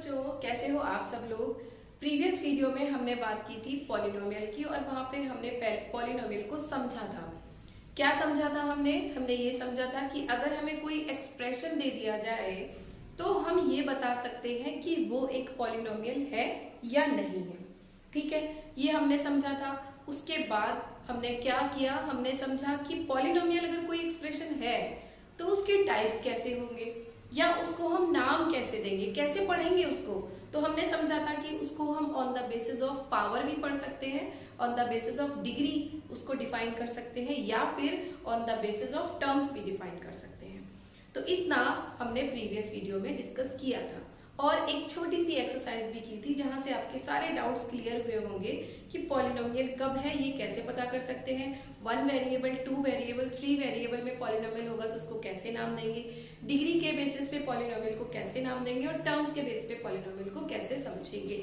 बच्चों, कैसे हो आप सब लोग। प्रीवियस वीडियो में हमने बात की थी पॉलिनोमियल की और वहां पे हमने पॉलिनोमियल को समझा था। क्या समझा था हमने ये समझा था कि अगर हमें कोई एक्सप्रेशन दे दिया जाए तो हम ये बता सकते हैं कि वो एक पॉलिनोमियल है या नहीं है। ठीक है, ये हमने समझा था। उसके बाद हमने क्या किया, हमने समझा कि पॉलिनोमियल अगर कोई एक्सप्रेशन है तो उसके टाइप्स कैसे होंगे या उसको हम नाम कैसे देंगे, कैसे पढ़ेंगे उसको। तो हमने समझा था कि उसको हम on the basis of power भी पढ़ सकते हैं, on the basis of degree उसको डिफाइन कर सकते हैं या फिर on the basis of terms भी डिफाइन कर सकते हैं। तो इतना हमने प्रीवियस वीडियो में डिस्कस किया था और एक छोटी सी एक्सरसाइज भी की थी जहां से आपके सारे डाउट्स क्लियर हुए होंगे कि पॉलिनोमियल कब है, ये कैसे पता कर सकते हैं। 1 वेरिएबल, 2 वेरिएबल, 3 वेरिएबल में पॉलिनोमियल होगा तो उसको कैसे नाम देंगे, डिग्री के बेसिस पे पॉलिनोमियल को कैसे नाम देंगे और टर्म्स के बेसिस पे पॉलिनोमियल को कैसे समझेंगे।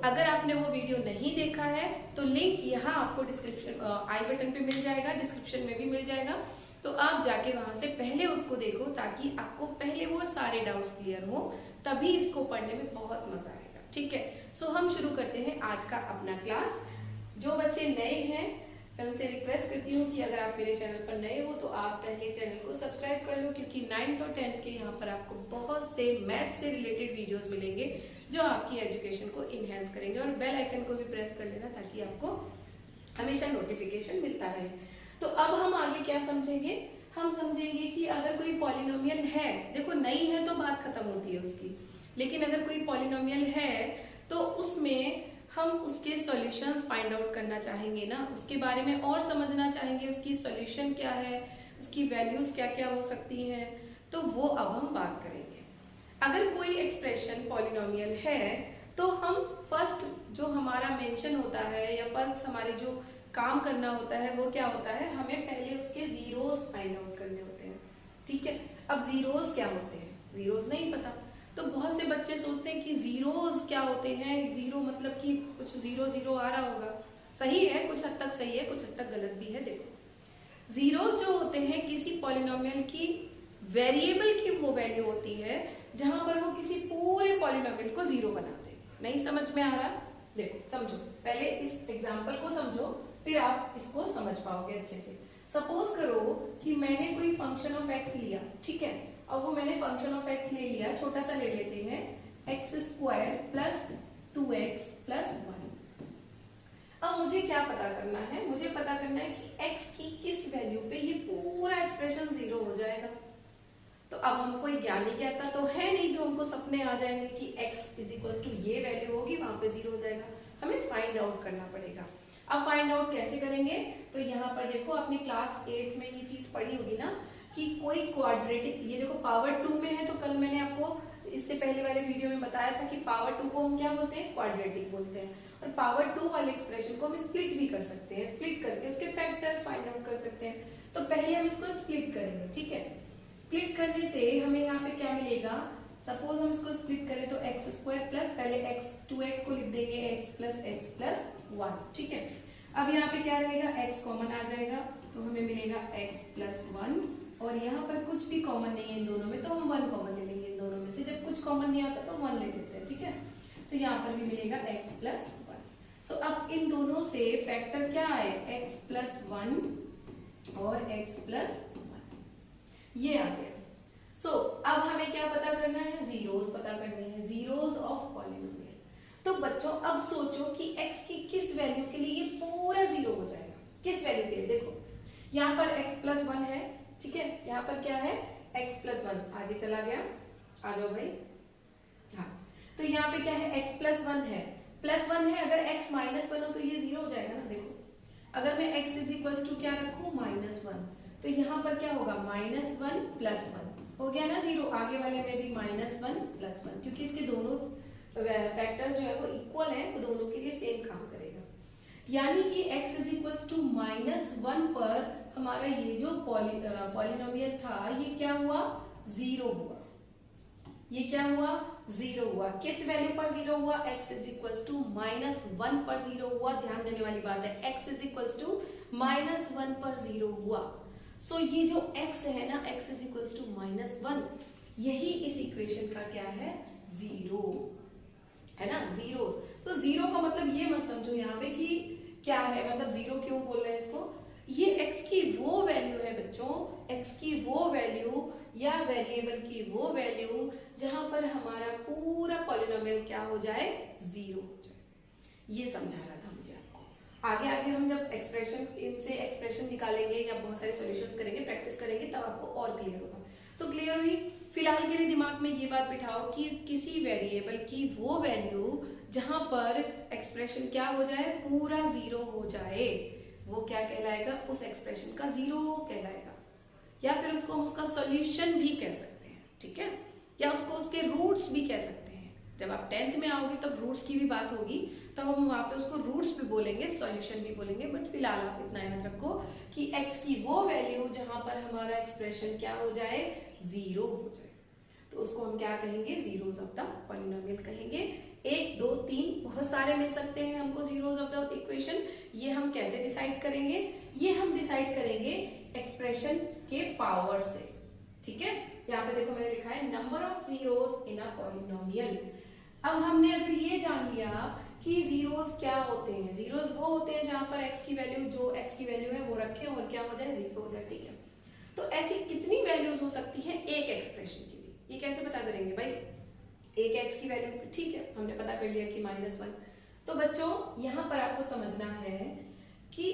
अगर आपने वो वीडियो नहीं देखा है तो लिंक यहाँ आपको डिस्क्रिप्शन आई बटन पे मिल जाएगा, डिस्क्रिप्शन में भी मिल जाएगा। तो आप जाके वहां से पहले उसको देखो ताकि आपको पहले वो सारे डाउट्स क्लियर हो, तभी इसको पढ़ने में बहुत मजा आएगा। ठीक है, हम शुरू करते हैं आज का अपना क्लास। जो बच्चे नए हैं मैं उनसे रिक्वेस्ट करती हूँ कि अगर आप मेरे चैनल पर नए हो तो आप पहले चैनल को सब्सक्राइब कर लो, क्योंकि 9th और 10th के यहाँ पर आपको बहुत से मैथ से रिलेटेड वीडियोस मिलेंगे जो आपकी एजुकेशन को इनहेंस करेंगे। और बेल आइकन को भी प्रेस कर लेना ताकि आपको हमेशा नोटिफिकेशन मिलता रहे। तो अब हम आगे क्या समझेंगे, हम समझेंगे कि अगर कोई पॉलिनोमियल है, देखो नहीं है तो बात खत्म होती है उसकी, लेकिन अगर कोई पॉलिनोमियल है तो उसमें हम उसके सॉल्यूशंस फाइंड आउट करना चाहेंगे ना, उसके बारे में और समझना चाहेंगे, उसकी सॉल्यूशन क्या है, उसकी वैल्यूज क्या क्या हो सकती हैं, तो वो अब हम बात करेंगे। अगर कोई एक्सप्रेशन पॉलिनोमियल है तो हम फर्स्ट जो हमारा मेंशन होता है या फर्स्ट हमारे जो काम करना होता है वो क्या होता है, हमें पहले उसके जीरोस फाइंड आउट करने होते हैं। ठीक है, अब जीरोस क्या होते हैं, जीरोस नहीं पता तो बहुत से बच्चे सोचते हैं कि जीरोस क्या होते हैं, जीरो मतलब कि कुछ जीरो जीरो आ रहा होगा। सही है, कुछ हद तक सही है, कुछ हद तक गलत भी है। देखो, जीरोस जो होते हैं किसी पॉलिनोमियल की वेरिएबल की वो वैल्यू होती है जहां पर वो किसी पूरे पॉलिनोमियल को जीरो बनाते हैं। नहीं समझ में आ रहा, देखो समझो, पहले इस एग्जाम्पल को समझो फिर आप इसको समझ पाओगे अच्छे से। सपोज करो कि मैंने कोई फंक्शन ऑफ एक्स लिया, ठीक है, अब वो मैंने फंक्शन ऑफ एक्स ले लिया, छोटा सा ले लेते हैं, x square plus 2x plus 1। अब मुझे क्या पता करना है, मुझे पता करना है कि x की किस वैल्यू पे ये पूरा एक्सप्रेशन जीरो हो जाएगा। तो अब हम कोई ज्ञानी कहता तो है नहीं जो हमको सपने आ जाएंगे कि x इज इक्वल टू ये वैल्यू होगी वहां पे जीरो हो जाएगा। हमें फाइंड आउट करना पड़ेगा। अब फाइंड आउट कैसे करेंगे, तो यहाँ पर देखो आपने क्लास 8 में ये चीज पढ़ी होगी ना कि कोई क्वाड्रेटिक, ये देखो पावर 2 में है तो कल मैंने आपको इससे पहले वाले वीडियो में बताया था कि पावर 2 को हम क्या बोलते हैं, क्वाड्रेटिक बोलते हैं। और पावर 2 वाले एक्सप्रेशन को हम स्प्लिट भी कर सकते हैं, स्प्लिट करके उसके फैक्टर्स फाइंड आउट कर सकते हैं। तो पहले हम इसको स्प्लिट करेंगे। ठीक है, स्प्लिट करने से हमें यहाँ पे क्या मिलेगा, सपोज हम इसको स्प्लिट करें तो एक्स स्क्वायर प्लस, पहले एक्स 2x को लिख देंगे एक्स प्लस 1। ठीक है, अब यहाँ पे क्या रहेगा, x कॉमन आ जाएगा तो हमें मिलेगा x प्लस 1 और यहाँ पर कुछ भी कॉमन नहीं है इन दोनों में तो हम 1 कॉमन ले लेंगे इन दोनों में से। जब कुछ कॉमन नहीं आता तो 1 ले लेते हैं। ठीक है, तो यहाँ पर भी मिलेगा x प्लस 1। अब इन दोनों से फैक्टर क्या आए, x प्लस 1 और x प्लस 1 ये आ गया। अब हमें क्या पता करना है, जीरोस पता करने हैं, जीरोस ऑफ पॉलिनोमियल। तो बच्चों अब सोचो कि x की किस वैल्यू के लिए ये पूरा जीरो हो जाएगा, किस वैल्यू के लिए। देखो यहाँ पर x प्लस 1 है, ठीक है, यहाँ पर क्या है x प्लस 1, आगे चला गया, आ जाओ भाई। हाँ, तो यहाँ पे क्या है, x प्लस 1 है, प्लस 1 है, अगर x माइनस 1 हो तो ये जीरो हो जाएगा ना। देखो अगर मैं x इज इक्वल टू क्या रखूं, -1, तो यहाँ पर क्या होगा, -1 प्लस 1 हो गया ना जीरो, आगे वाले में भी -1 प्लस 1, क्योंकि इसके दोनों फैक्टर जो है वो इक्वल है तो दोनों के लिए सेम काम करेगा। यानी कि x इज इक्वल टू -1 पर हमारा ये जो पॉलिनोमियल था ये क्या हुआ, जीरो हुआ। ये क्या हुआ, जीरो हुआ। किस वैल्यू पर जीरो हुआ, x इज इक्वल टू -1 पर जीरो हुआ। ध्यान देने वाली बात है, x इज इक्वल टू -1 पर जीरो हुआ। ये जो x है ना, x इज इक्वल टू -1, यही इस इक्वेशन का क्या है, जीरो जीरो, है ना, जीरो। सो जीरो का मतलब ये मत समझो यहाँ पे कि क्या है, मतलब जीरो क्यों बोल रहे हैं इसको, ये x की वो वैल्यू है बच्चों, x की वो वैल्यू या वेरिएबल की वो वैल्यू जहां पर हमारा पूरा पॉलिनोमियल क्या हो जाए, जीरो हो जाए। ये समझाना था मुझे आपको। आगे आगे हम जब एक्सप्रेशन, इनसे एक्सप्रेशन निकालेंगे या बहुत सारे सॉल्यूशंस करेंगे, प्रैक्टिस करेंगे, तब आपको और क्लियर होगा। तो क्लियर हुई। फिलहाल के लिए दिमाग में ये बात बिठाओ कि किसी वेरिएबल की वो वैल्यू जहां पर एक्सप्रेशन क्या हो जाए, पूरा जीरो हो जाए, वो क्या कहलाएगा, उस एक्सप्रेशन का जीरो कहलाएगा, या फिर उसको हम उसका सॉल्यूशन भी कह सकते हैं, ठीक है, या उसको उसके रूट्स भी कह सकते हैं। जब आप 10th में आओगे तब रूट्स की भी बात होगी, तो हम वहां पे उसको रूट्स भी बोलेंगे, सॉल्यूशन भी बोलेंगे। बट फिलहाल आप इतना याद रखो कि x की वो वैल्यू जहां पर हमारा एक्सप्रेशन क्या हो जाए, जीरो हो जाए, तो उसको हम क्या कहेंगे, जीरोस ऑफ द पॉलिनोमियल कहेंगे। 1 2 3 बहुत सारे मिल सकते हैं हमको जीरोस ऑफ द इक्वेशन। ये हम कैसे डिसाइड करेंगे, ये हम डिसाइड करेंगे एक्सप्रेशन के पावर से, ठीक है। यहाँ पे देखो मैंने लिखा है number of zeros in a polynomial. अब हमने अगर ये जान लिया कि जीरोस क्या होते हैं, जीरोस वो होते हैं जहां पर x की वैल्यू, जो x की वैल्यू है वो रखें और क्या हो जाए, जीरो हो जाए, ठीक है। तो ऐसी कितनी वैल्यूज हो सकती हैं एक एक्सप्रेशन के लिए, ये कैसे पता करेंगे भाई, एक x की वैल्यू, ठीक है, हमने पता कर लिया कि -1। तो बच्चों यहाँ पर आपको समझना है कि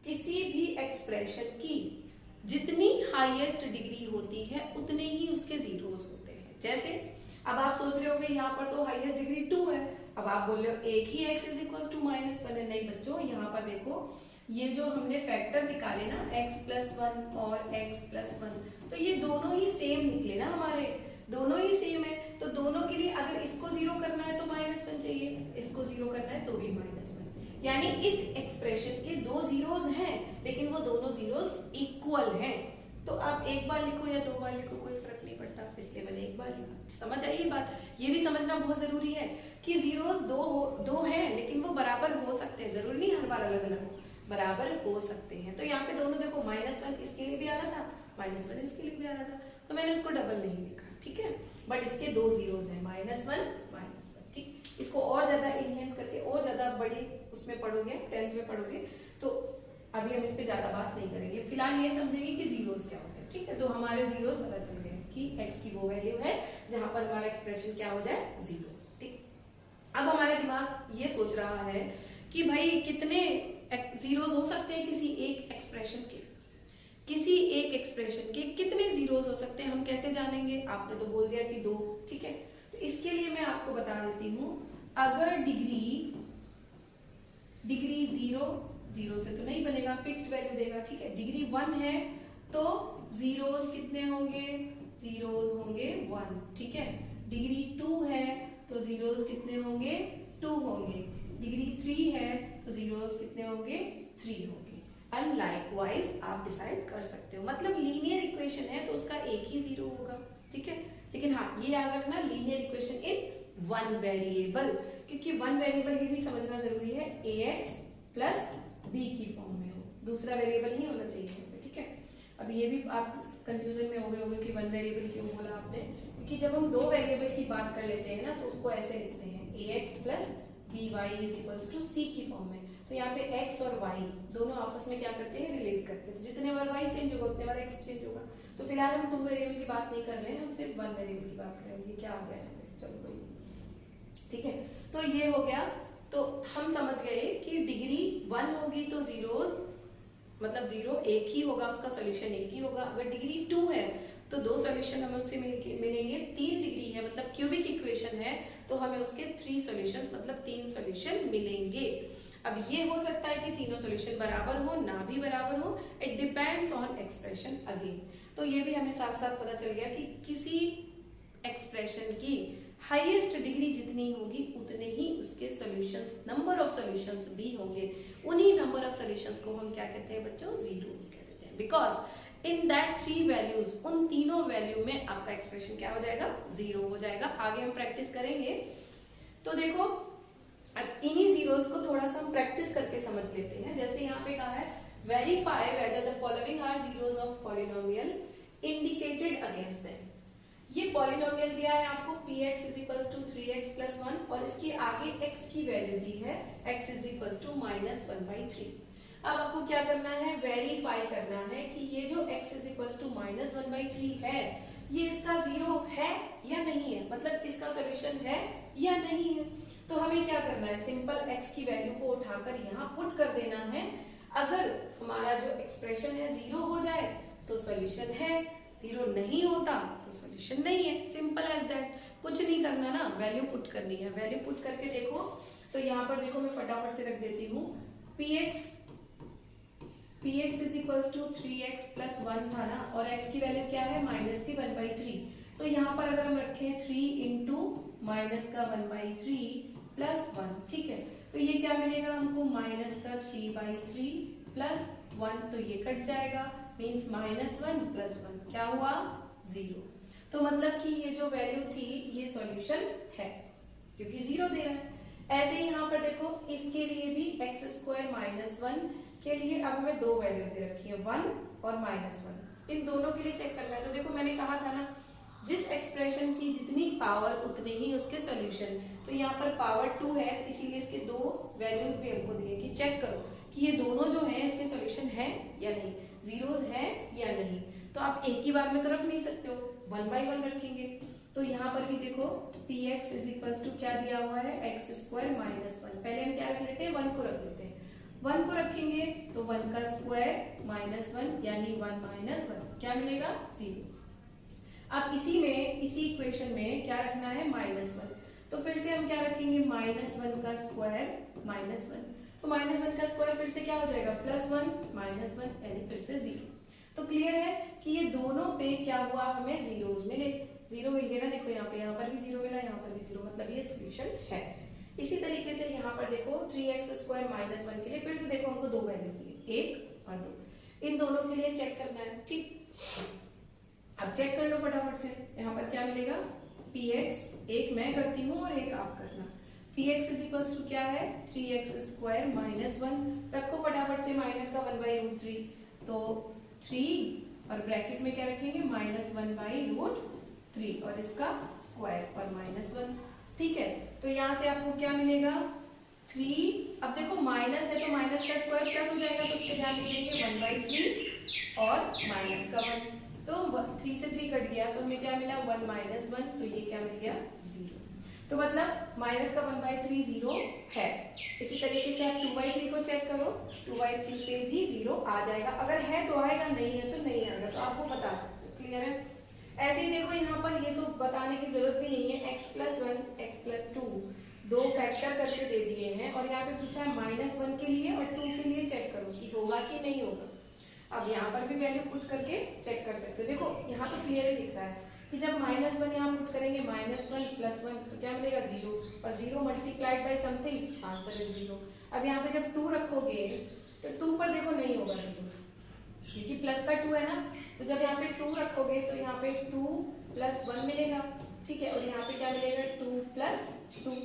किसी भी एक्सप्रेशन की जितनी हाईएस्ट डिग्री होती है उतने ही उसके जीरोस होते हैं। जैसे अब आप सोच रहे होगे यहाँ पर तो हाईएस्ट डिग्री 2 है, अब आप बोल रहे हो एक ही x इज इक्वल टू -1 है। नहीं बच्चों, यहाँ पर देखो ये जो हमने फैक्टर निकाले ना x+1 और x+1, तो ये दोनों ही सेम निकले ना हमारे, दोनों ही सेम है। तो दोनों के लिए अगर इसको जीरो करना है तो -1 चाहिए, इसको जीरो करना है तो भी -1, यानी इस एक्सप्रेशन के दो जीरोस हैं लेकिन वो दोनों जीरोस इक्वल हैं। तो आप एक बार लिखो या 2 बार लिखो, कोई फर्क नहीं पड़ता, इसलिए मैंने एक बार लिखा। समझ आई ये बात, ये भी समझना बहुत जरूरी है कि जीरोस दो हैं लेकिन वो बराबर हो सकते हैं, जरूरी नहीं हर बार अलग अलग हो, बराबर हो सकते हैं। तो यहाँ पे दोनों देखो, -1 इसके लिए भी आ रहा था, -1 इसके लिए भी आ रहा था, तो मैंने उसको डबल नहीं लिखा, ठीक है। बट इसके दो जीरोस हैं, -1, ठीक। इसको और ज्यादा इनहेंस करके और ज्यादा बड़ी उसमें पढ़ोगे, 10th में पढ़ोगे, तो अभी हम इस पे ज्यादा बात नहीं करेंगे। फिलहाल ये समझेंगे कि जीरोस क्या होते हैं, ठीक है। तो हमारे जीरोस पता चल गए कि x की वो वैल्यू है जहां पर हमारा एक्सप्रेशन क्या हो जाए, जीरो, ठीक। अब हमारा दिमाग ये सोच रहा है कि भाई कितने जीरोस हो सकते हैं किसी एक एक्सप्रेशन के, किसी एक एक्सप्रेशन के कितने जीरोस हो सकते हैं, हम कैसे जानेंगे, आपने तो बोल दिया कि 2, ठीक है। तो इसके लिए मैं आपको बता देती हूँ, अगर डिग्री 0 से तो नहीं बनेगा, फिक्स्ड वैल्यू देगा, ठीक है। डिग्री 1 है तो जीरोस कितने होंगे, जीरोस होंगे 1, ठीक है। डिग्री 2 है तो जीरोस कितने होंगे, 2 होंगे। डिग्री 3 है तो जीरोस कितने होंगे, 3 होंगे। अनलाइकवाइज आप डिसाइड कर सकते हो, मतलब लीनियर इक्वेशन है तो उसका एक ही जीरो होगा, ठीक है। लेकिन हाँ ये याद रखना, linear equation in one variable, क्योंकि वन वेरिएबल ये भी समझना जरूरी है, ax + b की फॉर्म में हो, दूसरा वेरिएबल ही होना चाहिए, ठीक है। अब ये भी आप कंफ्यूजन में हो गए होंगे कि वन वेरिएबल क्यों बोला आपने, क्योंकि जब हम 2 वेरिएबल की बात कर लेते हैं ना तो उसको ऐसे लिखते हैं ax + by = c की फॉर्म में। तो यहाँ पे x और y दोनों आपस में क्या करते हैं, रिलेट करते हैं, तो जितने बार y चेंज होगा उतने बार x चेंज होगा। तो फिलहाल हम 2 वेरिएबल की बात नहीं कर रहे हैं, हम सिर्फ 1 वेरिएबल की बात करेंगे। क्या आ गया यहाँ पे, चलो कोई, ठीक है। तो ये हो गया, तो हम समझ गए कि डिग्री 1 होगी तो जीरोस, मतलब जीरो एक ही होगा, उसका सॉल्यूशन एक ही होगा। अगर डिग्री 2 है तो 2 सॉल्यूशन हमें उससे मिलेंगे। 3 डिग्री है मतलब क्यूबिक इक्वेशन है तो हमें उसके 3 सॉल्यूशंस मतलब 3 सॉल्यूशन मिलेंगे। अब ये हो सकता है कि तीनों सॉल्यूशन बराबर हो, ना भी बराबर हो, it depends on expression again. तो ये भी हमें साथ साथ पता चल गया कि किसी एक्सप्रेशन की हाईएस्ट डिग्री जितनी होगी उतने ही उसके सॉल्यूशंस, नंबर ऑफ सॉल्यूशंस भी होंगे। उन्हीं नंबर ऑफ सॉल्यूशंस को हम क्या कहते हैं बच्चों, जीरोस कह देते हैं, बिकॉज इन दैट 3 वैल्यूज, उन तीनों वैल्यू में आपका एक्सप्रेशन क्या हो जाएगा, जीरो हो जाएगा। आगे हम प्रैक्टिस करेंगे, तो देखो अब इन्हीं जीरोस को थोड़ा सा हम प्रैक्टिस करके समझ लेते हैं। जैसे यहाँ पे कहा है, verify whether the following are zeros of polynomial indicated against them. ये पॉलिनोमियल दिया है आपको px is equals to 3x plus 1 और इसके आगे x की वैल्यू दी है x is equals to minus 1/3। अब आपको क्या करना है, वेरीफाई करना है कि ये जो x is equals to minus 1/3 है ये इसका जीरो है या नहीं है, मतलब इसका सोल्यूशन है या नहीं है। तो हमें क्या करना है, सिंपल x की वैल्यू को उठाकर यहाँ पुट कर देना है। अगर हमारा जो एक्सप्रेशन है जीरो हो जाए तो सोल्यूशन है, जीरो नहीं होता तो सोल्यूशन नहीं है, सिंपल एज दैट। कुछ नहीं करना ना, वैल्यू पुट करनी है। वैल्यू पुट करके देखो तो यहाँ पर देखो मैं फटाफट से रख देती हूँ, px is equals to 3x plus 1 था ना, और x की वैल्यू क्या है माइनस की 1/3। सो यहाँ पर अगर हम रखें 3 इंटू माइनस का 1/3 प्लस 1, ठीक है, तो ये क्या मिलेगा हमको माइनस का 3/3 प्लस 1, तो ये कट जाएगा, मीन्स माइनस 1 प्लस 1 क्या हुआ, जीरो। तो मतलब कि ये जो वैल्यू थी ये सॉल्यूशन है क्योंकि जीरो दे रहा है। ऐसे ही यहाँ पर देखो इसके लिए भी एक्स स्क्वायर माइनस 1 के लिए अब हमें दो वैल्यू दे रखी है 1 और माइनस 1, इन दोनों के लिए चेक करना है। तो देखो मैंने कहा था ना जिस एक्सप्रेशन की जितनी पावर उतने ही उसके सॉल्यूशन, तो यहाँ पर पावर 2 है इसीलिए इसके दो वैल्यूज भी हमको दिए कि चेक करो कि ये दोनों जो है इसके सॉल्यूशन है या नहीं, जीरोस है या नहीं। तो आप एक ही बार में तो रख नहीं सकते हो, 1 बाय 1 रखेंगे। तो यहाँ पर भी देखो px इज इक्वल्स टू क्या दिया हुआ है एक्स स्क्वायर माइनस 1, पहले हम क्या रख लेते हैं 1 को रख लेते हैं, 1 को रखेंगे तो 1 का स्क्वायर माइनस 1 यानी 1 माइनस 1 क्या मिलेगा, 0। अब इसी इक्वेशन में क्या रखना है माइनस 1, तो फिर से हम क्या रखेंगे माइनस 1 का स्क्वायर माइनस 1, तो माइनस 1 का स्क्वायर फिर से क्या हो जाएगा प्लस 1 माइनस 1 यानी फिर से 0। तो क्लियर है कि ये दोनों पे क्या हुआ, हमें जीरोस मिले, जीरो मिल गया ना, देखो यहाँ पर भी जीरो मिला, यहाँ पर भी जीरो, मतलब ये सोल्यूशन है। इसी तरीके से यहाँ पर देखो 3x स्क्वायर माइनस 1 के लिए फिर से देखो हमको दो वैल्यू दिए 1 और 2, इन दोनों के लिए चेक करना है, ठीक। अब चेक कर लो फटाफट से, यहाँ पर क्या मिलेगा px, एक मैं करती हूँ और एक आप करना। px इज इक्वल्स टू क्या है 3x स्क्वायर माइनस 1, रखो फटाफट से माइनस का 1/√3, तो 3 और ब्रैकेट में क्या रखेंगे माइनस 1/√3 और इसका स्क्वायर और माइनस 1, ठीक है। तो यहाँ से आपको क्या मिलेगा 3, अब देखो माइनस है तो माइनस का स्क्वायर प्लस हो जाएगा, तो उसके ध्यान दीजिए 1/3 और माइनस का 1, तो 3 से 3 कट गया तो हमें क्या मिला 1 माइनस 1, तो ये क्या मिल गया 0। तो मतलब माइनस का 1/3 0 है। इसी तरीके से आप 2/3 को चेक करो, 2/3 पे भी 0 आ जाएगा, अगर है तो आएगा, नहीं है तो नहीं आएगा, तो आप वो बता सकते हो, क्लियर है। ऐसे ही देखो यहाँ पर ये तो बताने की जरूरत भी नहीं है, x प्लस 1 x प्लस 2 दो फैक्टर करके दे दिए हैं और यहाँ पे पूछा है माइनस 1 के लिए और 2 के लिए चेक करो कि होगा कि नहीं होगा। अब यहाँ पर भी वैल्यू पुट करके चेक कर सकते हो, देखो यहाँ तो क्लियर ही दिख रहा है कि जब माइनस 1 यहाँ पुट करेंगे माइनस 1 प्लस 1 तो क्या मिलेगा 0, और 0 multiplied by something answer is 0। अब यहाँ पे जब 2 रखोगे तो 2 पर देखो नहीं होगा 0 क्योंकि प्लस का 2 है ना, तो जब यहाँ पे 2 रखोगे तो यहाँ पे 2 प्लस 1 मिलेगा, ठीक है, और यहाँ पे क्या मिलेगा 2 प्लस 2,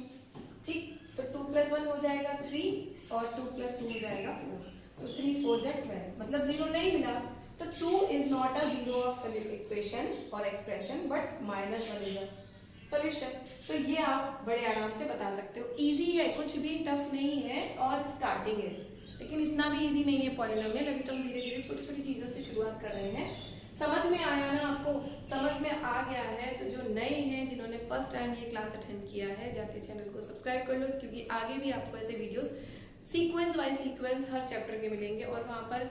ठीक, तो 2 प्लस 1 हो जाएगा 3 और 2 प्लस 2 हो जाएगा 4, तो 3 4 जा 12, मतलब 0 नहीं मिला। तो 2 is not a zero of equation or expression but minus 1 is a solution। तो ये आप बड़े आराम से बता सकते हो, इजी है, कुछ भी टफ नहीं है और स्टार्टिंग है, लेकिन इतना भी इजी नहीं है पॉलिनोमियल। अभी तो हम धीरे धीरे छोटी छोटी चीजों से शुरुआत कर रहे हैं। समझ में आया ना आपको, समझ में आ गया है तो जो नए हैं जिन्होंने फर्स्ट टाइम ये क्लास अटेंड किया है जाके चैनल को सब्सक्राइब कर लो, क्योंकि आगे भी आपको ऐसे वीडियोस सीक्वेंस वाइज सीक्वेंस हर चैप्टर के मिलेंगे और वहाँ पर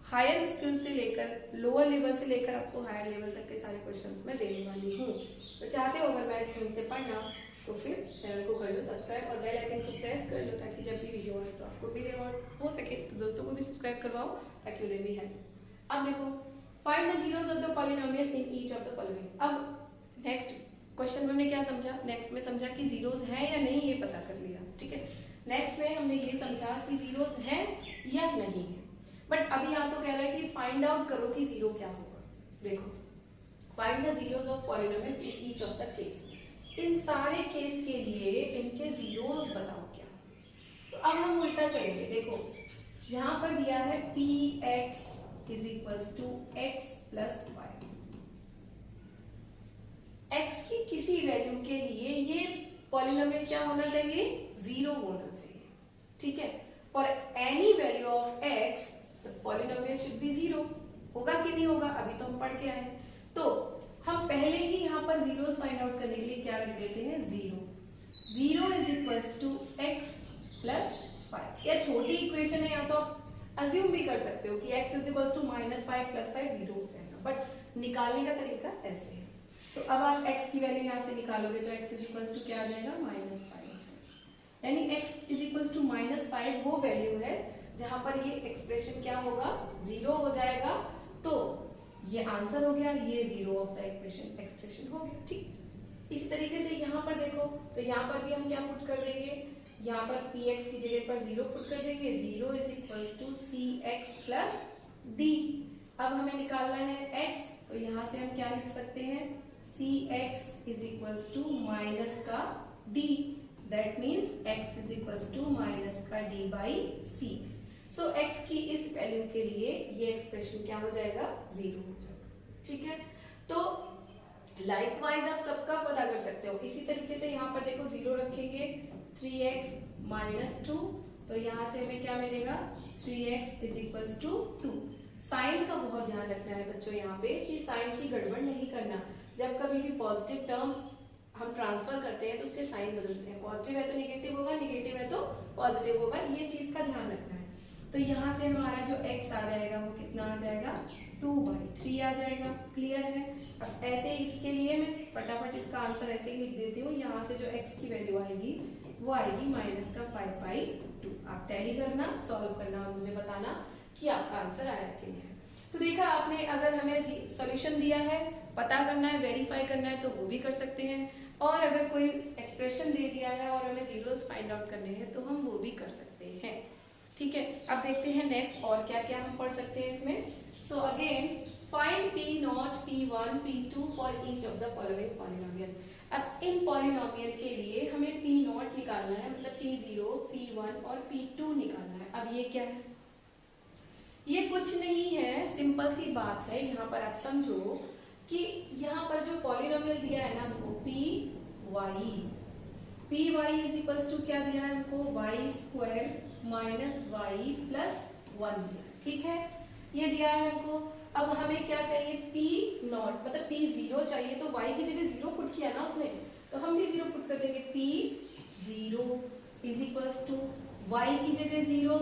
हायर स्किल से लेकर लोअर लेवल से लेकर आपको हायर लेवल तक के सारे क्वेश्चंस मैं देने वाली हूँ। तो चाहते हो अगर मैथ तुमसे पढ़ना तो फिर चैनल को कर लो सब्सक्राइब और बेल आइकन को प्रेस कर लो ताकि जब भी वीडियो आए तो आपको मिले, और हो सके तो दोस्तों को भी सब्सक्राइब करवाओ ताकि उन्हें भी हेल्प। अब देखो find the zeros of the polynomial in each of the following. अब नेक्स्ट क्वेश्चन में हमने क्या समझा, नेक्स्ट में समझा कि जीरोस हैं या नहीं ये पता कर लिया, ठीक है। नेक्स्ट में हमने ये समझा कि जीरोस हैं या नहीं है, बट अभी यहाँ तो कह रहा है कि फाइंड आउट करो कि जीरो क्या होगा। देखो find the zeros of polynomial in each of the case, इन सारे केस के लिए इनके जीरोस बताओ क्या। तो अब हम उल्टा चलेंगे, देखो यहाँ पर दिया है px is equals to x plus 5, x की किसी वैल्यू के लिए ये पॉलिनोमियल क्या होना चाहिए, 0 होना चाहिए, ठीक है। For any value of x the polynomial should be 0। होगा कि नहीं होगा, अभी तो हम पढ़ के आए हैं। तो हम पहले ही यहाँ पर जीरोस फाइंड आउट करने के लिए क्या रख देते हैं, 0 is equal to x plus 5। या छोटी इक्वेशन है, या तो आप अज्यूम भी कर सकते हो कि x is equal to -5 plus 5 0 हो जाएगा, बट निकालने का तरीका ऐसे है। तो अब आप x की वैल्यू यहाँ से निकालोगे तो x इज इक्वल टू क्या आ जाएगा, -5। यानी x इज इक्वल टू -5 वो वैल्यू है जहां पर ये एक्सप्रेशन क्या होगा, 0 हो जाएगा। तो ये आंसर हो गया, ये 0 ऑफ द एक्सप्रेशन हो गया, ठीक। इसी तरीके से यहाँ पर देखो, तो यहाँ पर भी हम क्या पुट कर देंगे, यहाँ पर px की जगह पर 0 पुट कर देंगे, 0 is equal to cx plus d। अब हमें निकालना है x, तो यहाँ से हम क्या लिख सकते हैं, cx is equal to minus का d, that means x is equal to minus का d by c। So x की इस वैल्यू के लिए ये एक्सप्रेशन क्या हो जाएगा, 0 हो जाएगा, ठीक है। तो लाइकवाइज आप सबका पता कर सकते हो। इसी तरीके से यहाँ पर देखो 0 रखेंगे, 3x माइनस 2, तो यहाँ से हमें क्या मिलेगा, 3x is equal to 2। Sign का बहुत ध्यान रखना है बच्चों यहाँ पे कि साइन की गड़बड़ नहीं करना। जब कभी भी पॉजिटिव टर्म हम ट्रांसफर करते हैं तो उसके साइन बदलते हैं, पॉजिटिव है तो निगेटिव होगा, निगेटिव है तो पॉजिटिव होगा, ये चीज का ध्यान रखना है। तो यहाँ से हमारा जो x आ जाएगा वो कितना आ जाएगा, 2/3 आ जाएगा, क्लियर है। अब ऐसे इसके लिए मैं फटाफट इसका आंसर ऐसे ही लिख देती हूँ। यहाँ से जो x की वैल्यू आएगी वो आएगी -5/2। आप टैली करना, सॉल्व करना और मुझे बताना कि आपका आंसर आया कि नहीं। तो देखा आपने, अगर हमें सॉल्यूशन दिया है, पता करना है, वेरीफाई करना है तो वो भी कर सकते हैं, और अगर कोई एक्सप्रेशन दे दिया है और हमें जीरोस फाइंड आउट करने हैं तो हम वो भी कर सकते हैं, ठीक है। अब देखते हैं नेक्स्ट और क्या क्या हम पढ़ सकते हैं इसमें। So again find P0, P1, P2 for each of the following polynomial. अब इन पॉलिनोमियल के लिए हमें P0 निकालना है, मतलब P0, P1 और P2 निकालना है। अब ये क्या है, ये कुछ नहीं है, सिंपल सी बात है। यहाँ पर आप समझो कि यहाँ पर जो पॉलिनोमियल दिया है ना हमको, P Y is equal to क्या दिया है हमको, y² माइनस y प्लस 1 दिया, ठीक है, ये दिया है हमको। अब हमें क्या चाहिए, P0 मतलब P0 चाहिए, तो y की जगह 0 पुट किया ना उसने, तो हम भी 0 पुट कर देंगे। P0 is equal to y की जगह 0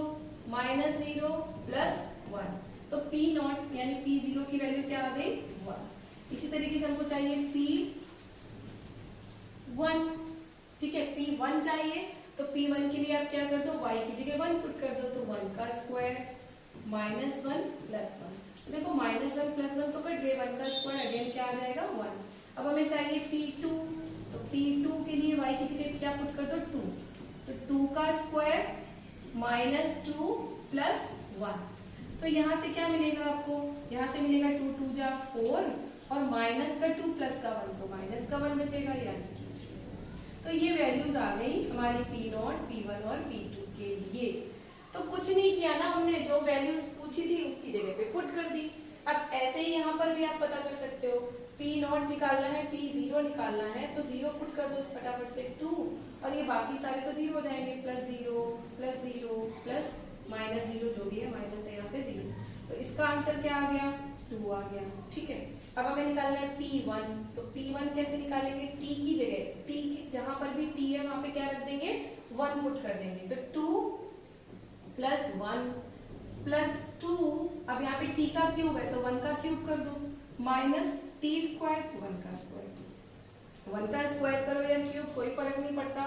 माइनस 0 प्लस 1, तो P0 यानी P0 की वैल्यू क्या आ गई, 1। इसी तरीके से हमको चाहिए P1, ठीक है, P1 चाहिए, तो P1 के लिए आप क्या कर दो, y की जगह 1 पुट कर दो, तो 1 का स्क्वायर माइनस 1 प्लस 1। देखो -1 प्लस 1 तो कट गए, 1 का स्क्वायर अगेन क्या आ जाएगा, 1। अब हमें चाहिए P2, तो P2 के लिए y की जगह क्या पुट कर दो, 2, तो 2 का स्क्वायर माइनस 2 प्लस 1। तो यहाँ से क्या मिलेगा आपको, यहाँ से मिलेगा 2 2 जा 4 और माइनस का 2 प्लस का 1, तो माइनस का 1 बचेगा, यानी तो ये वैल्यूज आ गई हमारी P0, P1 और P2 के लिए। तो कुछ नहीं किया ना हमने, जो वैल्यूज पूछी थी उसकी जगह पे पुट कर दी। अब ऐसे ही यहाँ पर भी आप पता कर सकते हो, P0 निकालना है, P0 निकालना है, तो 0 पुट कर दो फटाफट से, 2, और ये बाकी सारे तो 0 हो जाएंगे, +0 +0 प्लस -0 जो भी है, माइनस है यहाँ पे 0, तो इसका आंसर क्या आ गया, 2 आ गया, ठीक है। अब हमें निकालना है P1, तो P1 कैसे निकालेंगे, t की जगह, t जहां पर भी t है वहां पे क्या रख देंगे, 1 पुट कर देंगे, तो 2 प्लस 1 प्लस 2, अब यहाँ पे t का क्यूब है तो 1 का क्यूब कर दो, माइनस t स्क्वायर, 1 का स्क्वायर, 1 का स्क्वायर करो या क्यूब कोई फर्क नहीं पड़ता।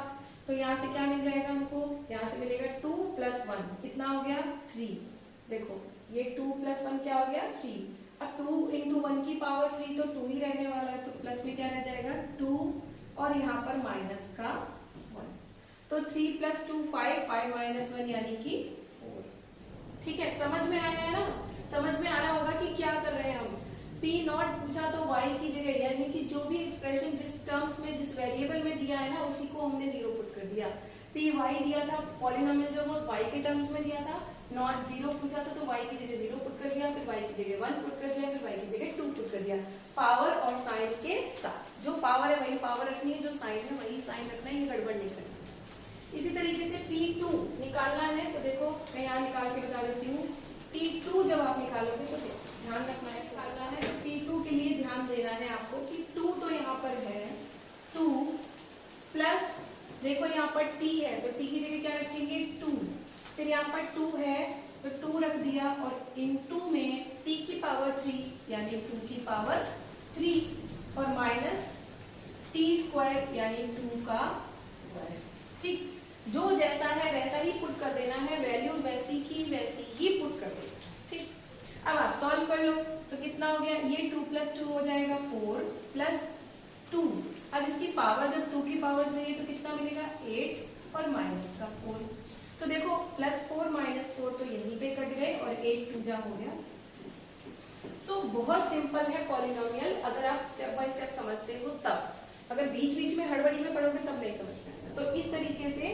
तो यहाँ से क्या मिल जाएगा हमको, यहाँ से मिलेगा 2 प्लस 1 कितना हो गया, 3। देखो ये 2 प्लस 1 क्या हो गया, 3। अब 2 इंटू 1 की पावर 3 तो 2 ही रहने वाला है, तो प्लस में क्या रह जाएगा, 2 और यहाँ पर माइनस का 1, तो 3 प्लस 2 5, 5 माइनस 1 यानी कि 4, ठीक है। समझ में आया है ना, समझ में आ रहा होगा कि क्या कर रहे हैं हम। P0 पूछा तो y की जगह, यानी कि जो भी एक्सप्रेशन जिस टर्म्स में, जिस वेरिएबल में दिया है ना, उसी को हमने 0 पुट कर दिया। Py दिया था, पॉलिनोमियल जो वो y के टर्म्स में दिया था, नॉट 0 पूछा था तो y की जगह 0 पुट कर दिया, फिर y की जगह 1 पुट कर दिया, फिर y की जगह 2 पुट कर दिया, पावर और साइन के साथ। जो पावर है वही पावर रखनी है, जो साइन है वही साइन रखना है, ये गड़बड़ नहीं करनी। इसी तरीके से P2 निकालना है तो देखो मैं यहाँ निकाल के बता देती हूँ। P2 जब आप निकालोगे तो ध्यान रखना है, निकालना है तो P2 के लिए ध्यान देना है आपको कि 2 तो यहाँ पर है 2 प्लस देखो यहाँ पर t है तो t की जगह क्या रखेंगे 2, फिर यहाँ पर 2 है तो 2 रख दिया और इन 2 में t की पावर 3 यानी 2 की पावर 3 और माइनस t स्क्वायर यानी 2 का स्क्वायर। ठीक, जो जैसा है वैसा ही पुट कर देना है, वैल्यू वैसी की वैसी ही पुट कर देना। ठीक, अब आप सॉल्व कर लो तो कितना हो गया, ये 2 + 2 हो जाएगा 4 + 2। अब इसकी पावर जब 2 की पावर 3 है तो कितना मिलेगा 8 और माइनस का 4। तो देखो +4 - 4 तो यहीं पे कट गए और 8 2 जा हो गया 16। सो बहुत सिंपल है पॉलिनोमियल, अगर आप स्टेप बाय स्टेप समझते हो तब, अगर बीच बीच में हड़बड़ी में पढ़ोगे तब नहीं समझ में आएगा। तो इस तरीके से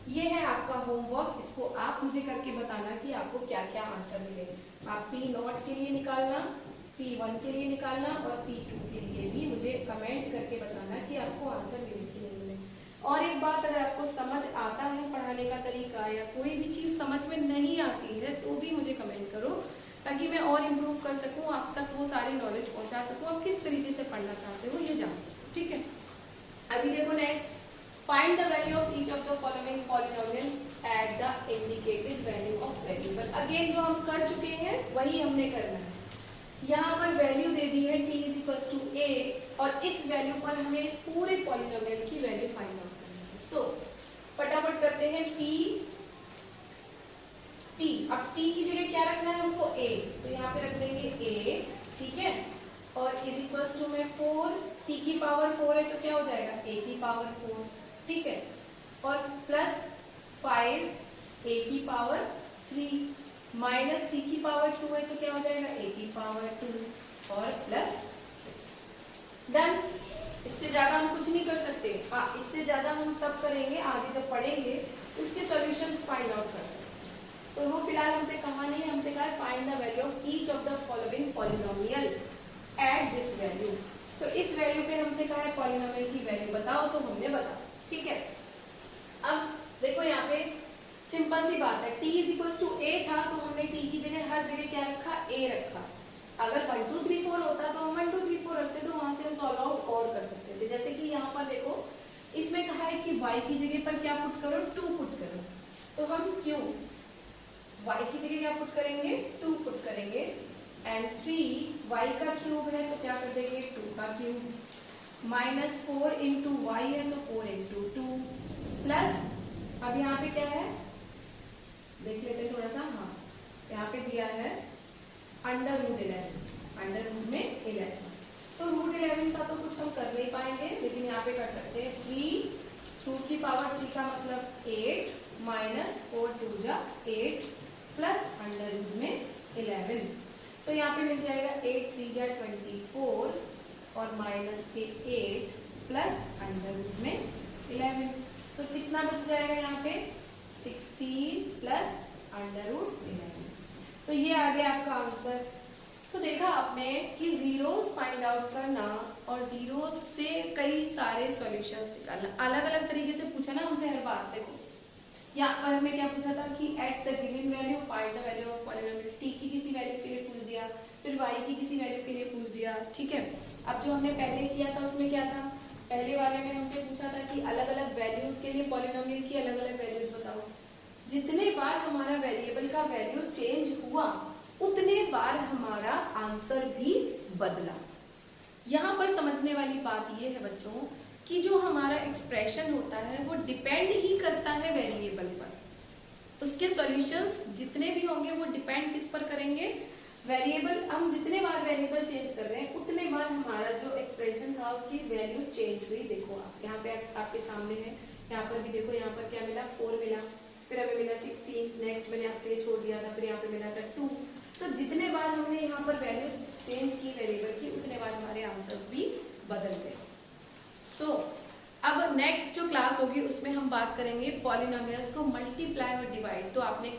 ये है आपका होमवर्क, इसको आप मुझे करके बताना कि आपको क्या क्या आंसर मिले। आप P0 के लिए निकालना, P1 के लिए निकालना और P2 के लिए भी मुझे कमेंट करके बताना कि आपको आंसर मिले कि नहीं मिले। और एक बात, अगर आपको समझ आता है पढ़ाने का तरीका या कोई भी चीज़ समझ में नहीं आती है तो भी मुझे कमेंट करो, ताकि मैं और इम्प्रूव कर सकूं, आप तक वो सारी नॉलेज पहुंचा सकूं, आप किस तरीके से पढ़ना चाहते हो ये जान सकूं। ठीक है, अभी देखो next, find the value of each of the following polynomial at the indicated value of variable. Again जो हम कर चुके हैं वही हमने करना है। यहाँ पर वैल्यू दे दी है t = a और इस वैल्यू पर हमें इस पूरे पॉलिनोमियल की वैल्यू फाइंड आउट करनी है। सो फटाफट करते हैं p t। अब t की जगह क्या रखना है हमको a, तो यहाँ पे रख देंगे a, ठीक है, और = में 4, t की पावर 4 है तो क्या हो जाएगा a की पावर 4, ठीक है, और +5 a की पावर 3 माइनस t की पावर 2 है तो क्या हो जाएगा a की पावर 2 और +6। डन, इससे ज्यादा हम कुछ नहीं कर सकते। हाँ, इससे ज्यादा हम तब करेंगे आगे जब पढ़ेंगे, इसके सॉल्यूशंस फाइंड आउट कर सकते हैं। तो वो फिलहाल हमसे कहा नहीं है, हमसे कहा है find the value of each of the following polynomial at this value. तो इस वैल्यू पे हमसे कहा है पॉलिनोमियल की वैल्यू बताओ, तो हमने बताया। ठीक है, अब देखो यहाँ पे सिंपल सी बात है, t = a था तो हमने t की जगह हर जगह क्या रखा a रखा। अगर 1 2 3 4 होता तो हम 1 2 3 4 रखते तो वहां से हम सॉल्व आउट और कर सकते थे। जैसे कि यहाँ पर देखो इसमें कहा है कि y की जगह पर क्या पुट करो 2 पुट करो, तो हम क्यों y की जगह क्या पुट करेंगे 2 पुट करेंगे, एंड 3 y का क्यूब है तो क्या कर देंगे 2 का क्यूब, -4 × y है तो 4 × 2 प्लस, अब यहाँ पे क्या है देख लेते हैं थोड़ा सा। हाँ, यहाँ पे दिया है √11, √ में 11, तो √11 का तो कुछ हम कर नहीं पाएंगे, लेकिन यहाँ पे कर सकते हैं 3 2 की पावर 3 का मतलब 8 -4 2 जा 8 प्लस √ में 11। सो यहाँ पे मिल जाएगा 8 3 जा 24 और माइनस के 8 प्लस √ में 11। सो कितना बच जाएगा यहाँ पे 16 प्लस √11। तो ये आ गया आपका आंसर। तो देखा आपने कि जीरोस फाइंड आउट करना और जीरोस से कई सारे सॉल्यूशंस निकालना, अलग अलग तरीके से पूछा ना हमसे हर बार। देखो यहाँ पर हमें क्या पूछा था कि at the given value find the value of polynomial, t की किसी वैल्यू के लिए पूछ दिया, फिर y की किसी वैल्यू के लिए पूछ दिया। ठीक है, अब जो हमने पहले किया था उसमें क्या था, पहले वाले में हमसे पूछा था कि अलग अलग वैल्यूज के लिए पॉलिनोमियल की अलग अलग वैल्यूज बताओ। जितने बार हमारा वेरिएबल का वैल्यू चेंज हुआ उतने बार हमारा आंसर भी बदला। यहाँ पर समझने वाली बात ये है बच्चों कि जो हमारा एक्सप्रेशन होता है वो डिपेंड ही करता है वेरिएबल पर, उसके सॉल्यूशंस जितने भी होंगे वो डिपेंड किस पर करेंगे, वेरिएबल। हम जितने बार वेरिएबल चेंज कर रहे हैं उतने बार हमारा जो एक्सप्रेशन था उसकी वैल्यूज चेंज हुई। देखो आप यहाँ पे आपके सामने है, यहाँ पर भी देखो, यहाँ पर क्या मिला 4 मिला, फिर हमें मिला 16, नेक्स्ट मैंने आपके लिए छोड़ दिया था, फिर यहाँ पे मिला था 2। तो जितने बार हमने यहाँ पर वैल्यूज चेंज की वेरिएबल की उतने बार हमारे आंसर्स भी बदल गए। सो अब नेक्स्ट जो क्लास होगी उसमें हम बात करेंगे पॉलिनोमियल्स को मल्टीप्लाई और डिवाइड। तो आपने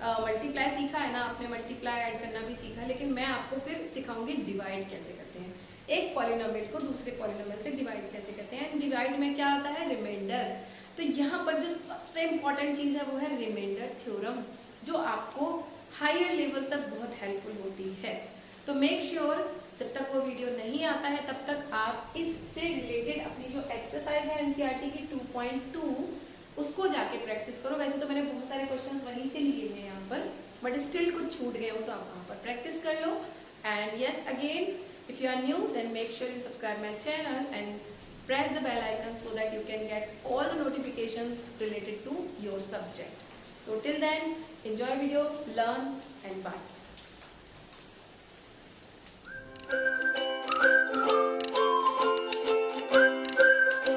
मल्टीप्लाई सीखा है ना आपने, मल्टीप्लाई ऐड करना भी सीखा, लेकिन मैं आपको फिर सिखाऊंगी डिवाइड कैसे करते हैं, एक पॉलिनोमियल को दूसरे पॉलिनोमियल से डिवाइड कैसे करते हैं। डिवाइड में क्या आता है, रिमाइंडर। तो यहाँ पर जो सबसे इम्पोर्टेंट चीज़ है वो है रिमाइंडर थ्योरम, जो आपको हायर लेवल तक बहुत हेल्पफुल होती है। तो मेक श्योर जब तक वो वीडियो नहीं आता है तब तक आप इससे रिलेटेड अपनी जो एक्सरसाइज है एनसीईआरटी की 2.2 उसको जाके प्रैक्टिस करो। वैसे तो मैंने बहुत सारे क्वेश्चंस वहीं से लिए हुए हैं यहाँ पर, बट स्टिल कुछ छूट गए हो तो आप वहाँ पर प्रैक्टिस कर लो। And yes again, if you are new, then make sure you subscribe my channel and press the bell icon so that you can get all the notifications related to your subject. So till then, enjoy video, learn and bye.